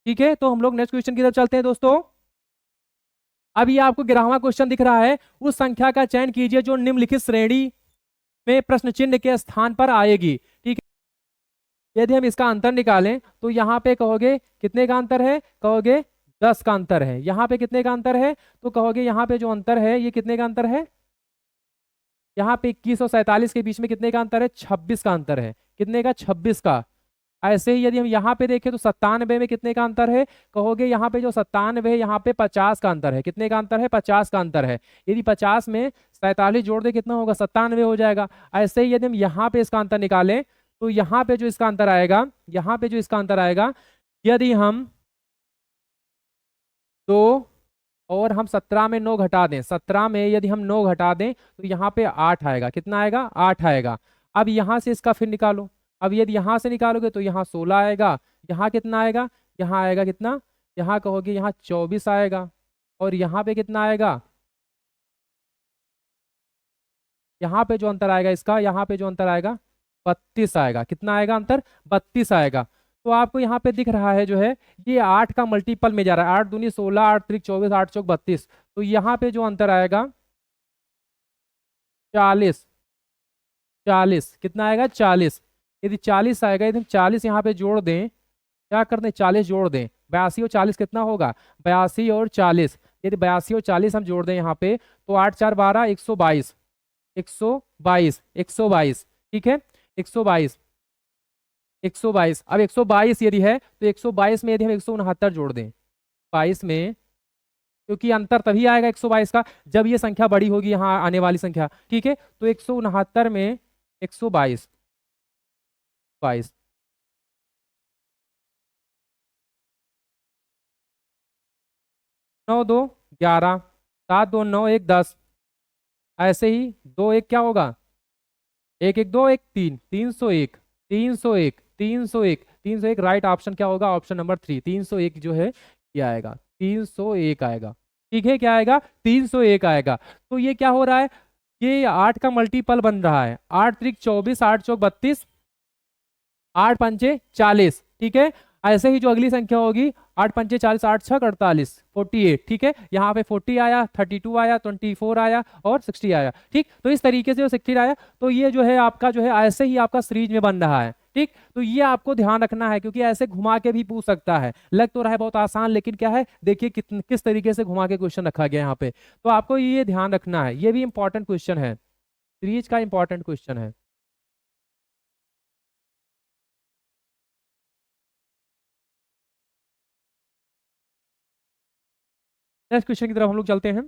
ठीक है, तो हम लोग नेक्स्ट क्वेश्चन की तरफ चलते हैं दोस्तों। अब ये आपको 11वां क्वेश्चन दिख रहा है, उस संख्या का चयन कीजिए जो निम्नलिखित श्रेणी में प्रश्न चिन्ह के स्थान पर आएगी। ठीक है, यदि हम इसका अंतर निकालें तो यहाँ पे कहोगे कितने का अंतर है, कहोगे 10 का अंतर है। यहाँ पे कितने का अंतर है, तो कहोगे यहाँ पे जो अंतर है ये कितने का अंतर है, यहाँ पे 21 और 47 के बीच में कितने का अंतर है, 26 का अंतर है। कितने का, 26 का। ऐसे ही यदि हम यहाँ पे देखें तो 97 में कितने का अंतर है, कहोगे यहाँ पे जो 97 है यहाँ पे 50 का अंतर है। कितने का अंतर है, 50 का अंतर है। यदि 50 में 47 जोड़ दे कितना होगा, 97 हो जाएगा। ऐसे ही यदि हम यहाँ पे इसका अंतर निकालें तो यहाँ पे जो इसका अंतर आएगा, यहाँ पे जो इसका अंतर आएगा, यदि हम 2 और हम 17 में 9 घटा दें, 17 में यदि हम 9 घटा दें तो यहाँ पे 8 आएगा। कितना आएगा, 8 आएगा। अब यहाँ से इसका फिर निकालो। अब यदि यहाँ से निकालोगे तो यहाँ 16 आएगा। यहाँ कितना आएगा, यहाँ आएगा कितना, यहाँ कहोगे यहाँ 24 आएगा। और यहाँ पे कितना आएगा, यहाँ पे जो अंतर आएगा इसका, यहाँ पे जो अंतर आएगा 32 आएगा। कितना आएगा अंतर, 32 आएगा। तो आपको यहाँ पे दिख रहा है जो है ये 8 का मल्टीपल में जा रहा है। 8 दूनी 16, 8 त्रिक 24, 8 चौक 32। तो यहाँ पे जो अंतर आएगा 40, 40 कितना आएगा, 40। यदि 40 आएगा, यदि हम 40 यहाँ पे जोड़ दें, क्या कर दें, 40 जोड़ दें, 82 और 40 कितना होगा, 82 और 40। यदि 82 और 40 हम जोड़ दें यहाँ पे तो 8 4 12, 122, 122, 122। ठीक है, 122, 122। अब 122 यदि है तो 122 में यदि हम 169 जोड़ दें, 22 में, क्योंकि अंतर तभी आएगा 122 का जब ये संख्या बड़ी होगी, यहाँ आने वाली संख्या। ठीक है, तो 169 में 122, 22, 9 2 11, 7 2 9 1 10। ऐसे ही 2 1 क्या होगा, 1 1 2 1 3, 301, 301, 301, 301। राइट ऑप्शन क्या होगा, ऑप्शन नंबर 3, 301 जो है क्या आएगा, 301 आएगा। ठीक है, क्या आएगा, 301 आएगा। तो ये क्या हो रहा है, ये 8 का मल्टीपल बन रहा है। 8 त्रिक 24, 8 चौक 32, 8 पंचे 40। ठीक है, ऐसे ही जो अगली संख्या होगी 8 पंचे 40, 8 छक 48, 48। ठीक है, यहाँ पे 40 आया, 32 आया, 24 आया और 60 आया। ठीक, तो इस तरीके से जो 60 आया, तो ये जो है आपका जो है ऐसे ही आपका सीरीज में बन रहा है। ठीक, तो ये आपको ध्यान रखना है क्योंकि ऐसे घुमा के भी पूछ सकता है। लग तो रहा है बहुत आसान, लेकिन क्या है देखिए किस तरीके से घुमा के क्वेश्चन रखा गया यहाँ पे। तो आपको ये ध्यान रखना है, ये भी इंपॉर्टेंट क्वेश्चन है, सीरीज का इंपॉर्टेंट क्वेश्चन है। नेक्स्ट क्वेश्चन की तरफ हम लोग चलते हैं।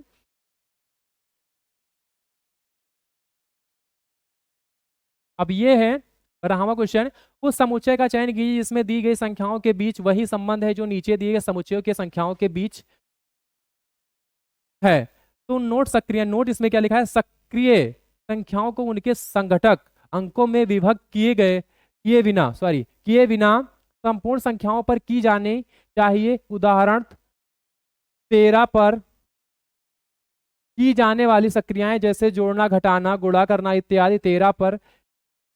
अब ये है 12वां क्वेश्चन। उस समुच्चय का चयन कीजिए जिसमें दी गई संख्याओं के बीच वही संबंध है जो नीचे दिए गए समुच्चयों के संख्याओं के बीच है। तो नोट सक्रिय, नोट इसमें क्या लिखा है, सक्रिय संख्याओं को उनके संघटक अंकों में विभक्त किए बिना संपूर्ण संख्याओं पर की जानी चाहिए। उदाहरण 13 पर की जाने वाली सक्रियाएं जैसे जोड़ना, घटाना, गुणा करना इत्यादि 13 पर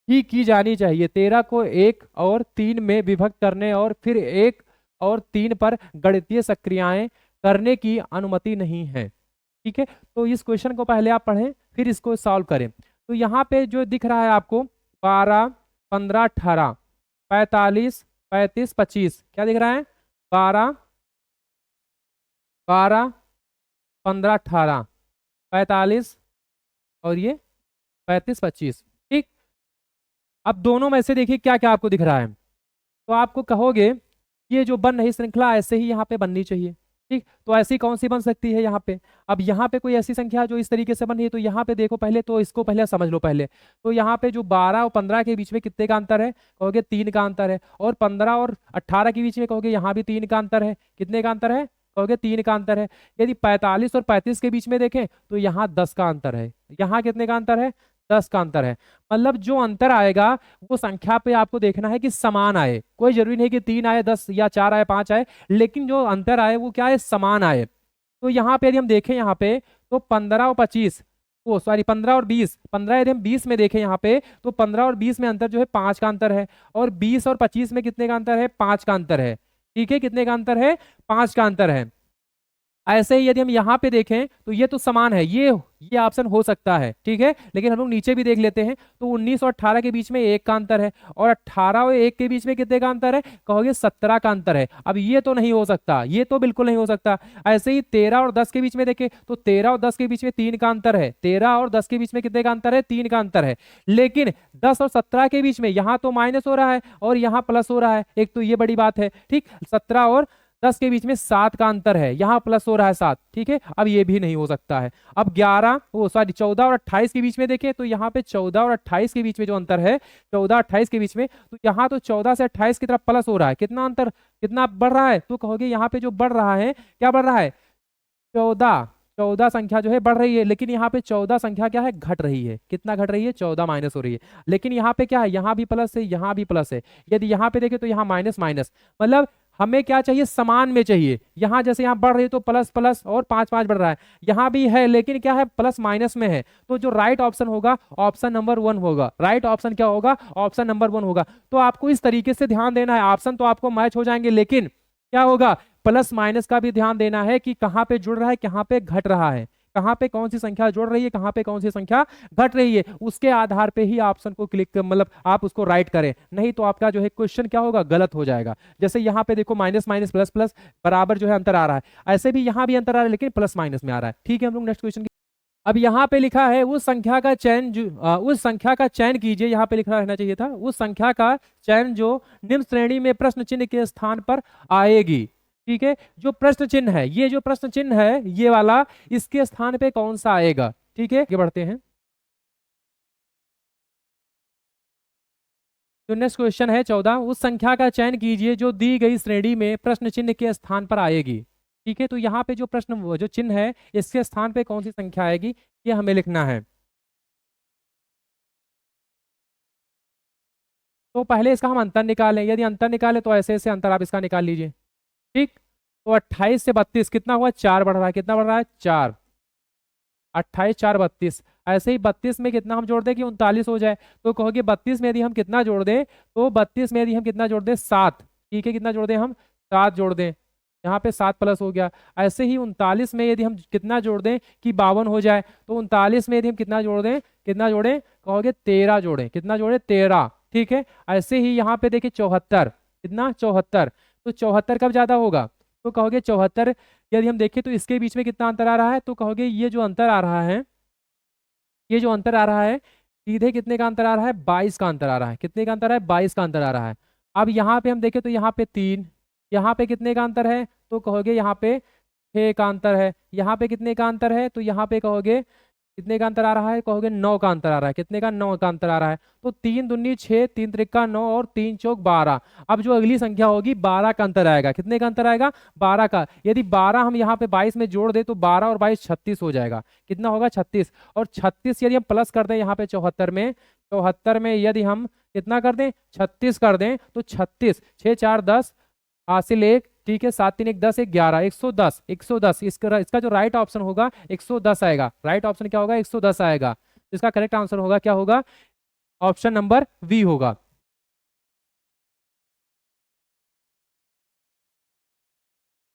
ही की जानी चाहिए। 13 को 1 और 3 में विभक्त करने और फिर 1 और 3 पर गणितीय सक्रियाएं करने की अनुमति नहीं है। ठीक है, तो इस क्वेश्चन को पहले आप पढ़ें फिर इसको सॉल्व करें। तो यहाँ पे जो दिख रहा है आपको 12, 15, 18, 45, 35, 25, क्या दिख रहा है, 12, 12, 15, 18, 45 और ये 35, 25। ठीक, अब दोनों में से देखिए क्या क्या आपको दिख रहा है। तो आपको कहोगे ये जो बन रही श्रृंखला ऐसे ही यहाँ पे बननी चाहिए। ठीक, तो ऐसी कौन सी बन सकती है यहाँ पे। अब यहाँ पे कोई ऐसी संख्या जो इस तरीके से बन रही है, तो यहाँ पे देखो पहले, तो इसको पहले समझ लो पहले। तो यहाँ पे जो 12 और 15 के बीच में कितने का अंतर है, कहोगे 3 का अंतर है। और 15 और 18 के बीच में कहोगे यहाँ भी 3 का अंतर है। कितने का अंतर है, कहोगे 3 का अंतर है। यदि 45 और 35 के बीच में देखें तो यहाँ 10 का अंतर है। यहाँ कितने का अंतर है, 10 का अंतर है। मतलब जो अंतर आएगा वो संख्या पे आपको देखना है कि समान आए। कोई जरूरी नहीं कि 3 आए, 10 या 4 आए, 5 आए, लेकिन जो अंतर आए वो क्या है, समान आए। तो यहाँ पे यदि हम देखें यहाँ पे तो 15 और 25, 15 और 20, 15 यदि हम 20 में देखें यहाँ पे तो 15 और 20 में अंतर जो है 5 का अंतर है। और 20 और 25 में कितने का अंतर है, 5 का अंतर है। ठीक है, कितने का अंतर है, 5 का अंतर है। ऐसे ही यदि हम यहाँ पे देखें तो ये तो समान है, ये ऑप्शन हो सकता है। ठीक है, लेकिन हम लोग नीचे भी देख लेते हैं तो 19 और 18 के बीच में 1 का अंतर है। और 18 और 1 के बीच में कितने का अंतर है, कहोगे 17 का अंतर है। अब ये तो नहीं हो सकता, ये तो बिल्कुल नहीं हो सकता। ऐसे ही 13 और 10 के बीच में देखें तो 13 और 10 के बीच में 3 का अंतर है। 13 और 10 के बीच में कितने का अंतर है, 3 का अंतर है। लेकिन 10 और 17 के बीच में यहाँ तो माइनस हो रहा है और यहाँ प्लस हो रहा है, एक तो ये बड़ी बात है। ठीक, 17 और 10 के बीच में 7 का अंतर है, यहाँ प्लस हो रहा है 7। ठीक है, अब ये भी नहीं हो सकता है। अब 14 और 28 के बीच में देखें तो यहाँ पे 14 और 28 के बीच में जो अंतर है, 14 28 के बीच में, तो यहाँ तो 14 से 28 की तरफ प्लस हो रहा है। कितना अंतर, कितना बढ़ रहा है, तो कहोगे यहाँ पे जो बढ़ रहा है, क्या बढ़ रहा है, 14 संख्या जो है बढ़ रही है। लेकिन यहाँ पे 14 संख्या क्या है, घट रही है। कितना घट रही है, 14 माइनस हो रही है। लेकिन यहाँ पे क्या है, यहाँ भी प्लस है, यहाँ भी प्लस है। यदि यहाँ पे देखें तो यहाँ माइनस माइनस, मतलब हमें क्या चाहिए, समान में चाहिए। यहाँ जैसे यहाँ बढ़ रही है तो प्लस प्लस और 5 5 बढ़ रहा है, यहाँ भी है लेकिन क्या है, प्लस माइनस में है। तो जो राइट ऑप्शन होगा, ऑप्शन नंबर 1 होगा। राइट ऑप्शन क्या होगा, ऑप्शन नंबर 1 होगा। तो आपको इस तरीके से ध्यान देना है, ऑप्शन तो आपको मैच हो जाएंगे, लेकिन क्या होगा, प्लस माइनस का भी ध्यान देना है कि कहाँ पे जुड़ रहा है, कहाँ पे घट रहा है, कहाँ पे कौन सी संख्या जुड़ रही है, कहाँ पे कौन सी संख्या घट रही है। उसके आधार पे ही ऑप्शन को क्लिक, मतलब आप उसको राइट करें, नहीं तो आपका जो है क्वेश्चन क्या होगा, गलत हो जाएगा। जैसे यहाँ पे देखो माइनस माइनस प्लस प्लस बराबर जो है अंतर आ रहा है, ऐसे भी यहाँ भी अंतर आ रहा है लेकिन प्लस माइनस में आ रहा है। ठीक है, हम लोग नेक्स्ट क्वेश्चन की। अब यहाँ पे लिखा है उस संख्या का चयन उस संख्या का चयन कीजिए, यहाँ पे लिखा रहना चाहिए था उस संख्या का चयन जो निम्न श्रेणी में प्रश्न चिन्ह के स्थान पर आएगी। ठीक है, जो प्रश्न चिन्ह है, ये जो प्रश्न चिन्ह है ये वाला, इसके स्थान पे कौन सा आएगा। ठीक है, आगे बढ़ते हैं। जो नेक्स्ट क्वेश्चन है 14, उस संख्या का चयन कीजिए जो दी गई श्रेणी में प्रश्न चिन्ह के स्थान पर आएगी। ठीक है, तो यहाँ पे जो प्रश्न जो चिन्ह है इसके स्थान पे कौन सी संख्या आएगी, ये हमें लिखना है। तो पहले इसका हम अंतर निकालें। यदि अंतर निकालें तो ऐसे ऐसे अंतर आप इसका निकाल लीजिए। ठीक, तो 28 से 32 कितना हुआ, 4 बढ़ रहा है। कितना बढ़ रहा है, 4। 28 4 32। ऐसे ही 32 में कितना हम जोड़ दें कि 39 हो जाए, तो कहोगे 32 में यदि हम कितना जोड़ दें, तो 32 में यदि हम कितना जोड़ दें, 7। ठीक है, कितना जोड़ दें हम, 7 जोड़ दें, यहाँ पे 7 प्लस हो गया। ऐसे ही 39 में यदि हम कितना जोड़ दें कि 52 हो जाए, तो 39 में यदि हम कितना जोड़ दें, कितना जोड़ें, कहोगे 13 जोड़ें। कितना जोड़े, 13। ठीक है, ऐसे ही यहाँ पे देखिए 74, कितना, 74। तो 74 कब ज्यादा होगा, तो कहोगे 74 यदि हम देखें तो इसके बीच में कितना अंतर आ रहा है, तो कहोगे ये जो अंतर आ रहा है, ये जो अंतर आ रहा है, सीधे कितने का अंतर आ रहा है, 22 का अंतर आ रहा है। कितने का अंतर है, 22 का अंतर आ रहा है। अब यहाँ पे हम देखें तो यहाँ पे 3, यहाँ पे कितने का अंतर है, तो कहोगे यहाँ पे 6 का अंतर है। यहाँ पे कितने का अंतर है, तो यहाँ पे कहोगे कितने का अंतर आ रहा है, कहोगे 9 का अंतर आ रहा है। कितने का, 9 का अंतर आ रहा है। तो 3 दूनी 6, 3 त्रिका 9 और 3 चौक 12। अब जो अगली संख्या होगी 12 का अंतर आएगा। कितने का अंतर आएगा, 12 का। यदि 12 हम यहाँ पे 22 में जोड़ दे तो 12 और 22 36 हो जाएगा। कितना होगा, 36। और 36 यदि हम प्लस कर दें यहाँ पे 74 में, 74 में यदि हम कितना कर दें, 36 कर दें, तो 36, 6 4 10 हासिल 1, ठीक है, 7 3 1 10 1 11, 110, 110। इसका जो राइट ऑप्शन होगा 110 आएगा। राइट ऑप्शन क्या होगा, 110 आएगा। इसका करेक्ट आंसर होगा, क्या होगा, ऑप्शन नंबर बी होगा।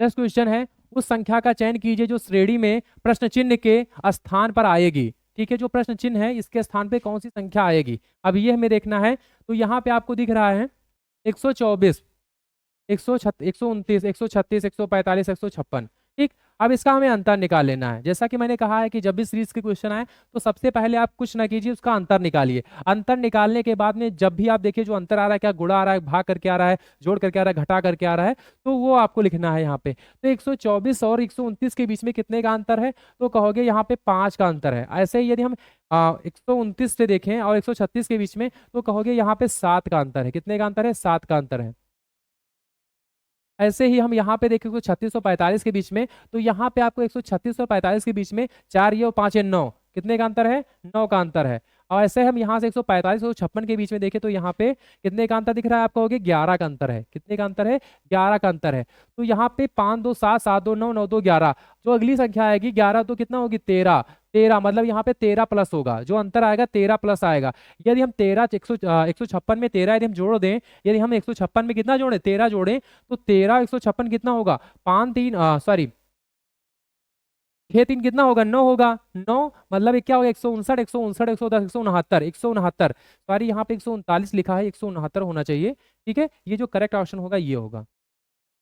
नेक्स्ट क्वेश्चन है, उस संख्या का चयन कीजिए जो श्रेणी में प्रश्न चिन्ह के स्थान पर आएगी। ठीक है, जो प्रश्न चिन्ह है इसके स्थान पे कौन सी संख्या आएगी, अब ये हमें देखना है। तो यहाँ पे आपको दिख रहा है 124, 129, 136, 145, 156। ठीक, अब इसका हमें अंतर निकाल लेना है। जैसा कि मैंने कहा है कि जब भी सीरीज के क्वेश्चन आए तो सबसे पहले आप कुछ ना कीजिए, उसका अंतर निकालिए। अंतर निकालने के बाद में जब भी आप देखिए जो अंतर आ रहा है, क्या गुणा आ रहा है, भाग करके आ रहा है, जोड़ करके आ रहा है, घटा करके आ रहा है, तो वो आपको लिखना है यहाँ पे। तो 124 और 129 के बीच में कितने का अंतर है, तो कहोगे यहाँ पे 5 का अंतर है। ऐसे ही यदि हम 129 से देखें और 136 के बीच में, तो कहोगे यहाँ पे 7 का अंतर है। कितने का अंतर है, 7 का अंतर है। ऐसे ही हम यहाँ पे देखें 136 और 45 के बीच में, तो यहाँ पे आपको 136 और 45 के बीच में 4 ये और 5 ये 9, कितने का अंतर है, 9 का अंतर है। और ऐसे हम यहाँ से 145 और 56 के बीच में देखें तो यहाँ पे कितने का अंतर दिख रहा है, आप कहोगे 11 का अंतर है। कितने का अंतर है, 11 का अंतर है। तो यहाँ पे 5 2 7, 7 2 9, 9 2 11। जो अगली संख्या आएगी 11, तो कितना होगी, 13। 13 मतलब यहाँ पे 13 प्लस होगा, जो अंतर आएगा 13 प्लस आएगा। यदि हम 13 156 में 13 यदि हम जोड़ दें, यदि हम 156 में कितना जोड़ें, 13 जोड़ें, तो 13 156 कितना होगा, 5 3 सॉरी 6 3 कितना होगा, 9 होगा। 9 मतलब ये क्या होगा, 159, 159, 110, 169, 169। सॉरी यहाँ पे 139 लिखा है, 169 होना चाहिए। ठीक है, ये जो करेक्ट ऑप्शन होगा ये होगा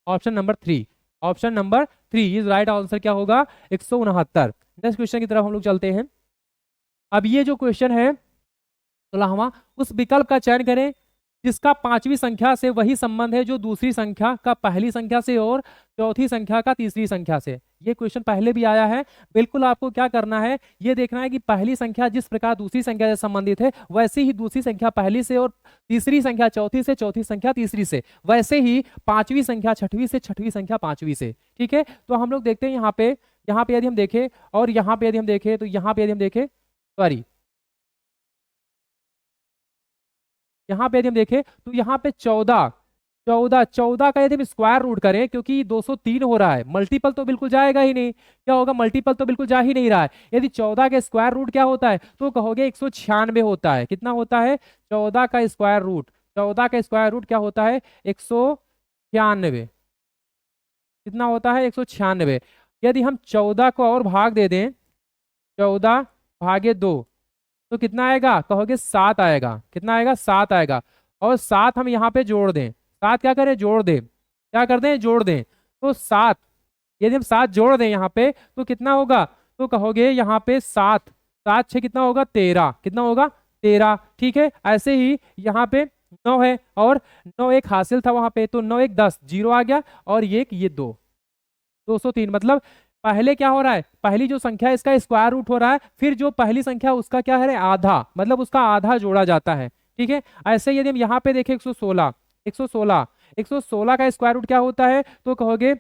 option number 3। Option number 3 is right answer, क्या होगा, 169। नेक्स्ट क्वेश्चन की तरफ हम लोग चलते हैं। अब ये जो क्वेश्चन है 16वां, उस विकल्प का चयन करें जिसका 5वीं संख्या से वही संबंध है जो दूसरी संख्या का पहली संख्या से और चौथी संख्या का तीसरी संख्या से। ये क्वेश्चन पहले भी आया है। बिल्कुल आपको क्या करना है, ये देखना है कि पहली संख्या जिस प्रकार दूसरी संख्या से संबंधित है, वैसे ही दूसरी संख्या पहली से और तीसरी संख्या चौथी से, चौथी संख्या तीसरी से, वैसे ही 5वीं संख्या छठवीं से, छठवीं संख्या 5वीं से। ठीक है, तो हम लोग देखते हैं यहाँ पे यदि हम देखें और यहाँ पे यदि हम देखें, तो यहाँ पे यदि हम देखें, सॉरी यहाँ पे यदि हम देखें तो यहाँ पे 14 14 का यदि हम स्क्वायर रूट करें, क्योंकि 203 हो रहा है, मल्टीपल तो बिल्कुल जाएगा ही नहीं। क्या होगा, मल्टीपल तो बिल्कुल जा ही नहीं रहा है। यदि 14 का स्क्वायर रूट क्या होता है, तो कहोगे 196 होता है। कितना होता है, 14 का स्क्वायर रूट, 14 का स्क्वायर रूट क्या होता है, 196। कितना होता है, 196। यदि हम 14 को और भाग दे दें, 14 भागे 2, तो कितना आएगा, कहोगे 7 आएगा। कितना आएगा, 7 आएगा। और 7 हम यहाँ पे जोड़ दें, 7 क्या करें, जोड़ दें, क्या कर दें, जोड़ दें। तो 7 यदि हम 7 जोड़ दें यहाँ पे, तो कितना होगा, तो कहोगे यहाँ पे 7 7 6 कितना होगा, 13। कितना होगा, 13। ठीक है, ऐसे ही यहाँ पे 9 है और 9 एक हासिल था वहां पे, तो 9 1 10, 0 आ गया और ये 2, 203। मतलब पहले क्या हो रहा है, पहली जो संख्या है इसका स्क्वायर रूट हो रहा है, फिर जो पहली संख्या उसका क्या है, आधा, मतलब उसका आधा जोड़ा जाता है। ठीक है, ऐसे यदि हम यहाँ पे देखें 116 116 116 का स्क्वायर रूट क्या होता है, तो कहोगे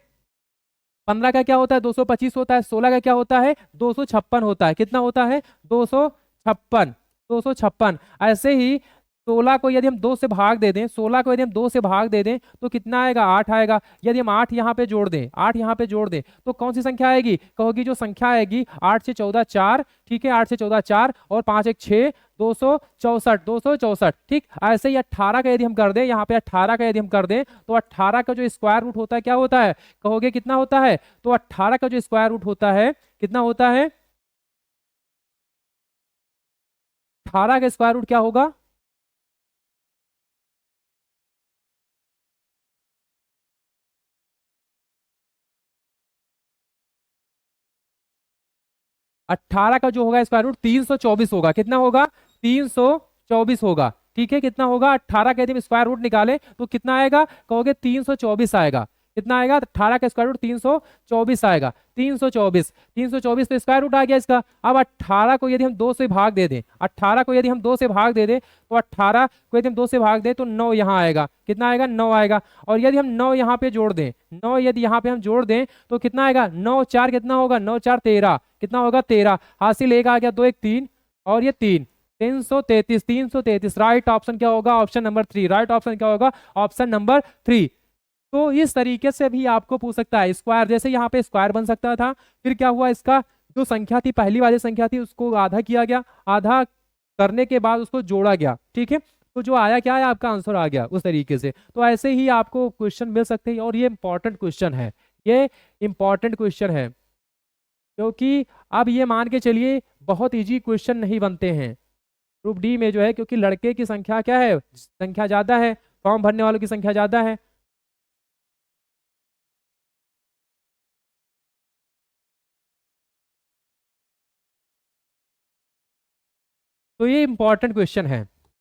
15 का क्या होता है, 225 होता है। 16 का क्या होता है, 256 होता है। कितना होता है, 256, 256। ऐसे ही 16 को यदि हम 2 से भाग दे दें, 16 को यदि हम 2 से भाग दे दें, तो कितना आएगा, 8 आएगा। यदि हम 8 यहाँ पे जोड़ दें, 8 यहाँ पे जोड़ दें, तो कौन सी संख्या आएगी, कहोगी जो संख्या आएगी 8 से 14 4। ठीक है, 8 से 14 4 और 5 1 6, 264, 264। ठीक, ऐसे ही 18 का यदि हम कर दें, यहाँ पे 18 का यदि हम कर दें, तो 18 का जो स्क्वायर रूट होता है क्या होता है, कहोगे कितना होता है, तो 18 का जो स्क्वायर रूट होता है कितना होता है, 18 का स्क्वायर रूट क्या होगा, 18 का जो होगा स्क्वायर रूट 324 होगा। कितना होगा, 324 होगा। ठीक है, कितना होगा, 18 का यदि हम स्क्वायर रूट निकाले तो कितना आएगा, कहोगे 324 आएगा। कितना आएगा, 18 का स्क्वायर रूट 324 आएगा। 324 तो स्क्वायर रूट आ गया इसका। अब 18 को यदि हम 2 से भाग दे दें, 18 को यदि हम 2 से भाग दे दें, तो 18 को यदि हम 2 से भाग दें तो 9 यहाँ आएगा। कितना आएगा, 9 आएगा। और यदि हम 9 यहाँ पे जोड़ दें, 9 यदि यहाँ पे हम जोड़ दें तो कितना आएगा, 9 4 कितना होगा, 9 4 13, कितना होगा 13। हासिल एक आ गया, 2 1 3 और ये 3, 333। 333 राइट ऑप्शन क्या होगा, ऑप्शन नंबर 3। राइट ऑप्शन क्या होगा, ऑप्शन नंबर 3। तो इस तरीके से भी आपको पूछ सकता है। स्क्वायर, जैसे यहाँ पे स्क्वायर बन सकता था, फिर क्या हुआ, इसका जो संख्या थी, पहली वाली संख्या थी, उसको आधा किया गया, आधा करने के बाद उसको जोड़ा गया। ठीक है, तो जो आया क्या है, आपका आंसर आ गया उस तरीके से। तो ऐसे ही आपको क्वेश्चन मिल सकते हैं और ये इंपॉर्टेंट क्वेश्चन है, ये इंपॉर्टेंट क्वेश्चन है, क्योंकि अब ये मान के चलिए बहुत इजी क्वेश्चन नहीं बनते हैं ग्रुप डी में जो है, क्योंकि लड़के की संख्या क्या है, संख्या ज्यादा है, फॉर्म भरने वालों की संख्या ज्यादा है। तो ये इंपॉर्टेंट क्वेश्चन है।